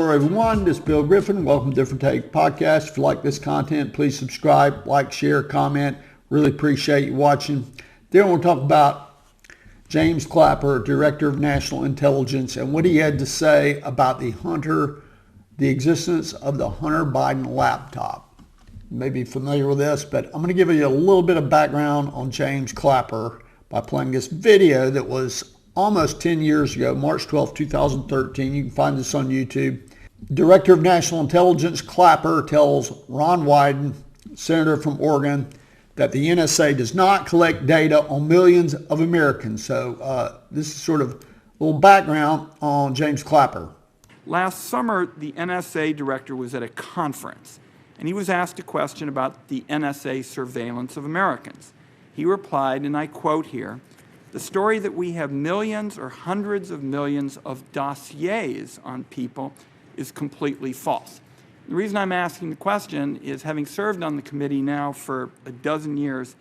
hello everyone, this is Bill Griffin. Welcome to Different Take Podcast. If you like this content, please subscribe, like, share, comment. Really appreciate you watching. Then we'll talk about James Clapper, Director of National Intelligence, and what he had to say about the existence of the Hunter Biden laptop. You may be familiar with this, but I'm going to give you a little bit of background on James Clapper by playing this video that was almost 10 years ago, March 12, 2013. You can find this on YouTube. Director of National Intelligence Clapper tells Ron Wyden, Senator from Oregon, that the NSA does not collect data on millions of Americans. So this is sort of a little background on James Clapper. Last summer, the NSA director was at a conference, and he was asked a question about the NSA surveillance of Americans. He replied, and I quote here, "The story that we have millions or hundreds of millions of dossiers on people is completely false." The reason I'm asking the question is, having served on the committee now for a dozen years,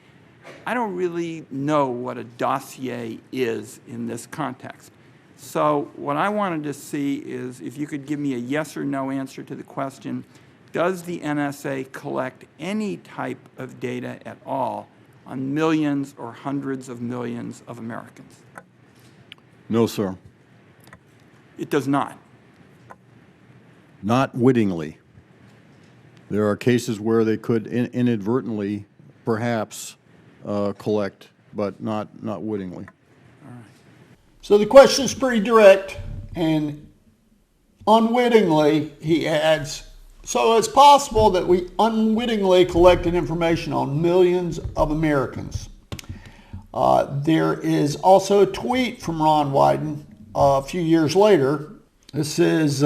I don't really know what a dossier is in this context. So what I wanted to see is if you could give me a yes or no answer to the question, does the NSA collect any type of data at all on millions or hundreds of millions of Americans? No, sir. It does not. Not wittingly. There are cases where they could inadvertently, perhaps, collect, but not wittingly. All right. So the question is pretty direct, and unwittingly, he adds, so it's possible that we unwittingly collected information on millions of Americans. There is also a tweet from Ron Wyden a few years later. This is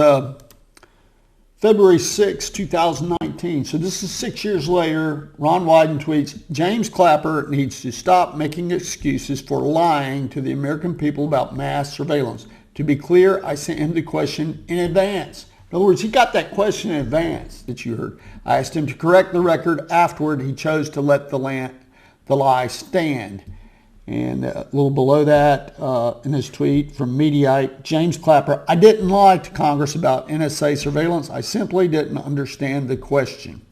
February 6, 2019. So this is 6 years later. Ron Wyden tweets, "James Clapper needs to stop making excuses for lying to the American people about mass surveillance. To be clear, I sent him the question in advance." In other words, he got that question in advance that you heard. I asked him to correct the record. Afterward, he chose to let the lie stand. And a little below that, in his tweet from Mediaite, James Clapper, "I didn't lie to Congress about NSA surveillance. I simply didn't understand the question."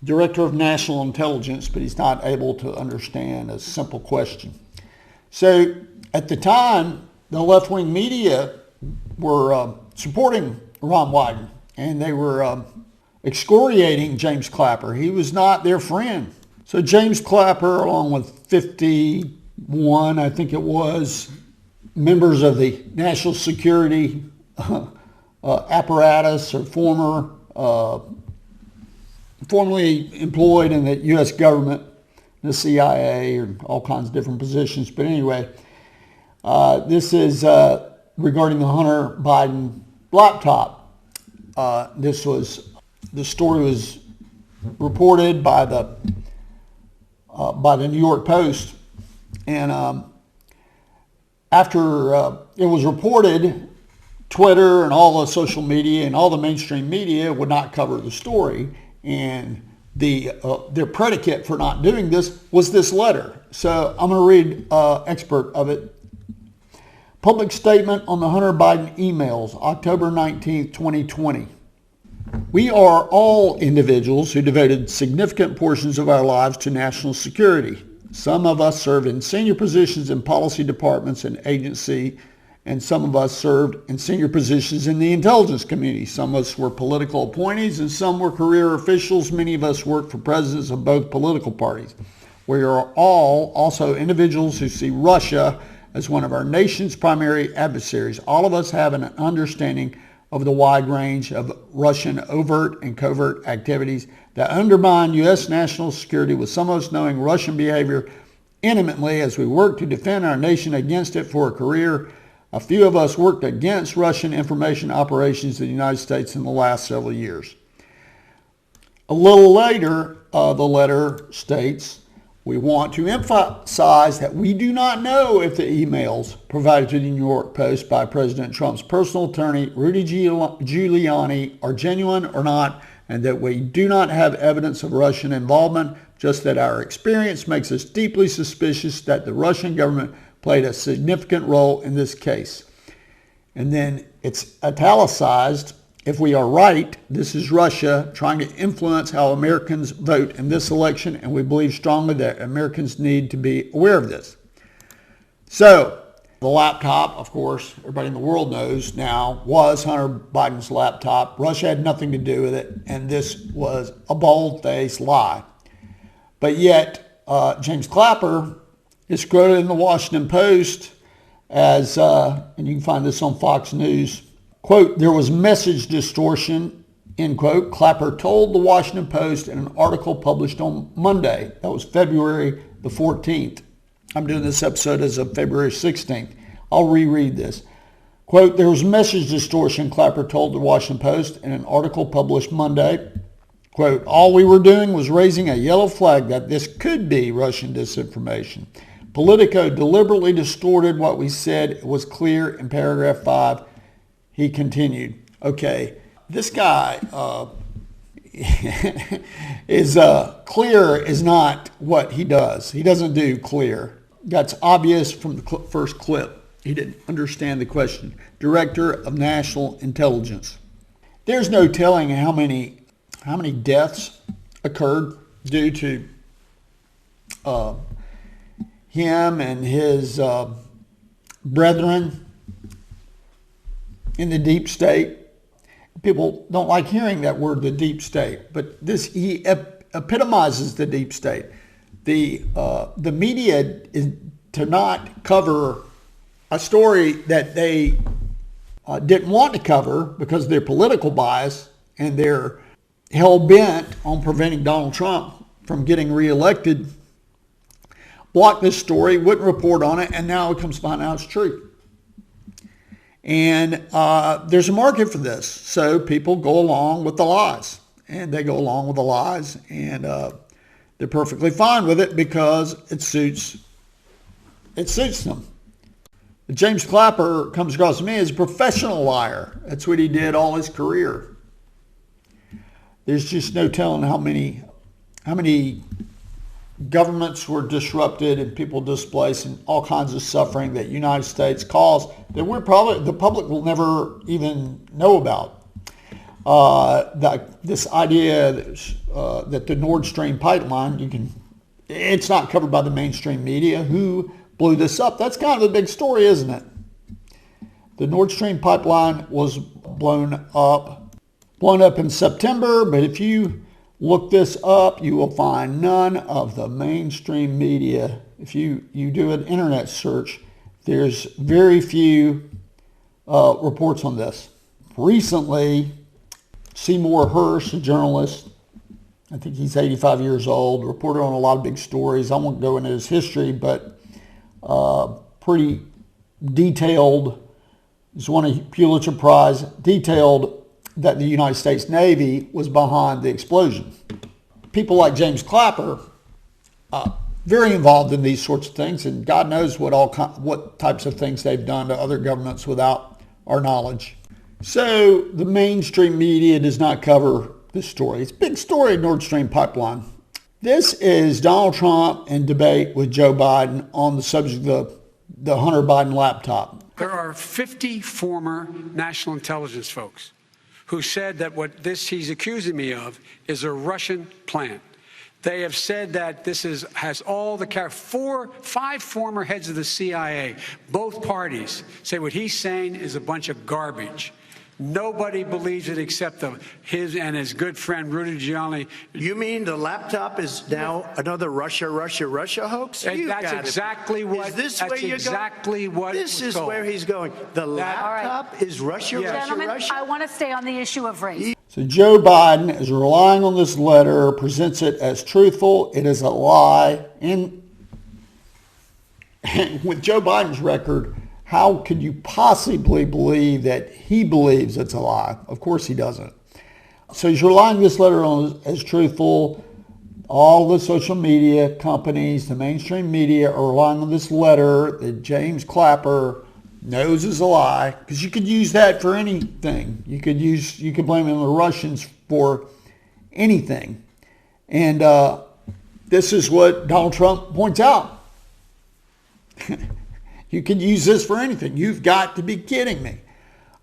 Director of National Intelligence, but he's not able to understand a simple question. So at the time, the left-wing media were supporting Ron Wyden, and they were excoriating James Clapper. He was not their friend. So James Clapper, along with 51, I think it was, members of the national security apparatus, or formerly employed in the U.S. government, the CIA, or all kinds of different positions. But anyway, this is regarding the Hunter Biden laptop. The story was reported by the New York Post, and after it was reported, Twitter and all the social media and all the mainstream media would not cover the story, and their predicate for not doing this was this letter. So I'm going to read an excerpt of it. Public statement on the Hunter Biden emails, October 19, 2020. "We are all individuals who devoted significant portions of our lives to national security. Some of us served in senior positions in policy departments and agency, and some of us served in senior positions in the intelligence community. Some of us were political appointees, and some were career officials. Many of us worked for presidents of both political parties. We are all also individuals who see Russia as one of our nation's primary adversaries. All of us have an understanding of the wide range of Russian overt and covert activities that undermine U.S. national security, with some of us knowing Russian behavior intimately as we work to defend our nation against it for a career. A few of us worked against Russian information operations in the United States in the last several years." A little later, the letter states, "We want to emphasize that we do not know if the emails provided to the New York Post by President Trump's personal attorney, Rudy Giuliani, are genuine or not, and that we do not have evidence of Russian involvement, just that our experience makes us deeply suspicious that the Russian government played a significant role in this case." And then it's italicized. If we are right, this is Russia trying to influence how Americans vote in this election, and we believe strongly that Americans need to be aware of this. So, the laptop, of course, everybody in the world knows now, was Hunter Biden's laptop. Russia had nothing to do with it, and this was a bold-faced lie. But yet, James Clapper is quoted in the Washington Post as, and you can find this on Fox News, quote, "There was message distortion," end quote, Clapper told the Washington Post in an article published on Monday. That was February the 14th. I'm doing this episode as of February 16th. I'll reread this. Quote, "There was message distortion," Clapper told the Washington Post in an article published Monday. Quote, "All we were doing was raising a yellow flag that this could be Russian disinformation. Politico deliberately distorted what we said. It was clear in paragraph 5. He continued. Okay, this guy is clear is not what he does. He doesn't do clear. That's obvious from the first clip. He didn't understand the question. Director of National Intelligence. There's no telling how many deaths occurred due to him and his brethren in the deep state. People don't like hearing that word, the deep state, but he epitomizes the deep state. The media is to not cover a story that they didn't want to cover because of their political bias, and they're hell-bent on preventing Donald Trump from getting reelected. Blocked this story, wouldn't report on it, and now it comes to find out it's true. And there's a market for this, so people go along with the lies, and they go along with the lies, and they're perfectly fine with it because it suits them. James Clapper comes across to me as a professional liar. That's what he did all his career. There's just no telling how many governments were disrupted and people displaced and all kinds of suffering that the United States caused that the public will never even know about. This idea that the Nord Stream pipeline, it's not covered by the mainstream media. Who blew this up? That's kind of the big story, isn't it? The Nord Stream pipeline was blown up in September, but if you look this up, you will find none of the mainstream media. If you do an internet search, there's very few reports on this. Recently, Seymour Hersh, a journalist, I think he's 85 years old, reported on a lot of big stories. I won't go into his history, but pretty detailed. He's won a Pulitzer Prize, detailed that the United States Navy was behind the explosion. People like James Clapper, very involved in these sorts of things, and God knows what types of things they've done to other governments without our knowledge. So the mainstream media does not cover this story. It's a big story, Nord Stream pipeline. This is Donald Trump in debate with Joe Biden on the subject of the Hunter Biden laptop. There are 50 former national intelligence folks who said that what he's accusing me of is a Russian plan. They have said that this has all the 5 former heads of the CIA, both parties, say what he's saying is a bunch of garbage. Nobody believes it except his and his good friend Rudy Giuliani. You mean the laptop is now another Russia hoax? And that's exactly what. Is this where you're exactly going? What This is told. where he's going. The laptop is Russia, Gentlemen, Russia. I want to stay on the issue of race. So Joe Biden is relying on this letter, presents it as truthful. It is a lie. And with Joe Biden's record, how could you possibly believe that he believes it's a lie? Of course he doesn't. So he's relying this letter on as truthful. All the social media companies, the mainstream media, are relying on this letter that James Clapper knows is a lie, because you could use that for anything. You could blame the Russians for anything. And this is what Donald Trump points out. You can use this for anything. You've got to be kidding me.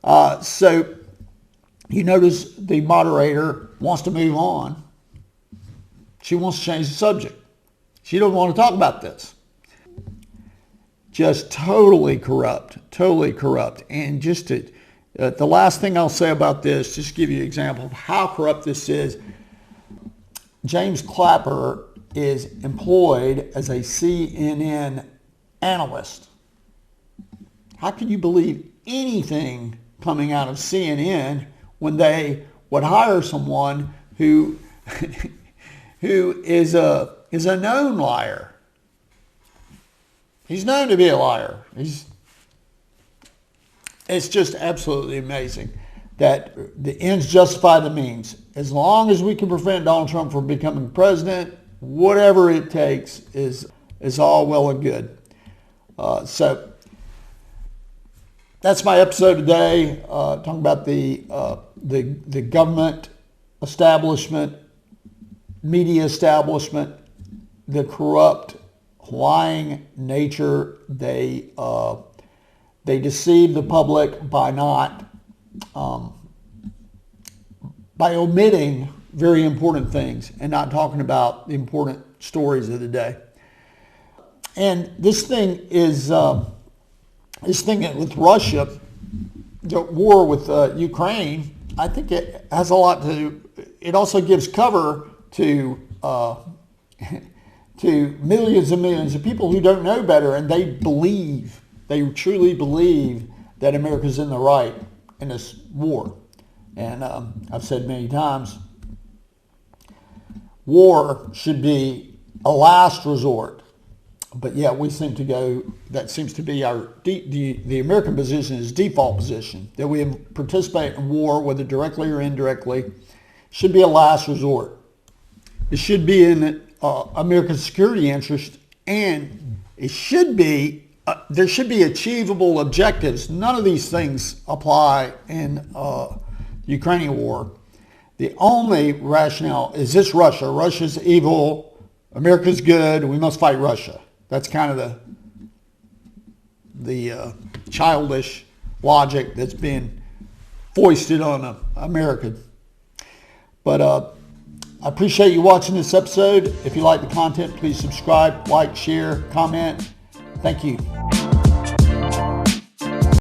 So you notice the moderator wants to move on. She wants to change the subject. She doesn't want to talk about this. Just totally corrupt. And just to, the last thing I'll say about this, just to give you an example of how corrupt this is, James Clapper is employed as a CNN analyst. How can you believe anything coming out of CNN when they would hire someone who is a known liar? He's known to be a liar. It's just absolutely amazing that the ends justify the means. As long as we can prevent Donald Trump from becoming president, whatever it takes is all well and good. So that's my episode today, talking about the government establishment, media establishment, the corrupt, lying nature. They deceive the public by omitting very important things and not talking about the important stories of the day. And this thing with Russia, the war with Ukraine, I think it has a lot to. It also gives cover to millions and millions of people who don't know better, and they truly believe that America's in the right in this war. And I've said many times, war should be a last resort. But yeah, we seem to go, that seems to be the American position is default position, that we participate in war, whether directly or indirectly, should be a last resort. It should be in America's security interest, and it should be, there should be achievable objectives. None of these things apply in the Ukrainian war. The only rationale is this: Russia's evil, America's good, we must fight Russia. That's kind of the childish logic that's been foisted on America. But I appreciate you watching this episode. If you like the content, please subscribe, like, share, comment. Thank you.